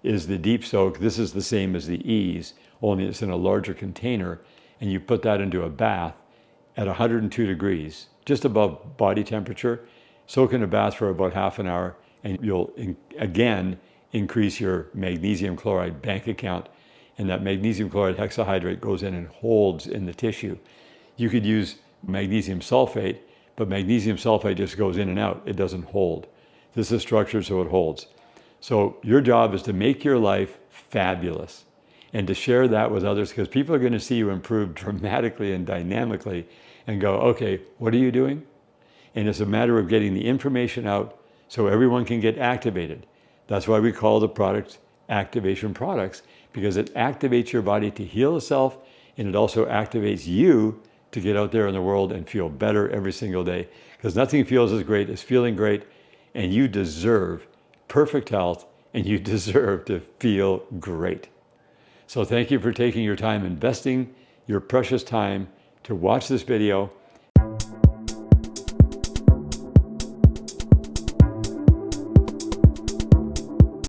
is the deep soak. This is the same as the Ease, only it's in a larger container, and you put that into a bath at 102 degrees, just above body temperature. Soak in a bath for about half an hour, and you'll again increase your magnesium chloride bank account, and that magnesium chloride hexahydrate goes in and holds in the tissue. You could use magnesium sulfate, but magnesium sulfate just goes in and out. It doesn't hold. This is structured so it holds. So your job is to make your life fabulous and to share that with others, because people are going to see you improve dramatically and dynamically and go, okay, what are you doing? And it's a matter of getting the information out so everyone can get activated. That's why we call the products activation products, because it activates your body to heal itself, and it also activates you to get out there in the world and feel better every single day, because nothing feels as great as feeling great, and you deserve perfect health, and you deserve to feel great. So thank you for taking your time, investing your precious time to watch this video.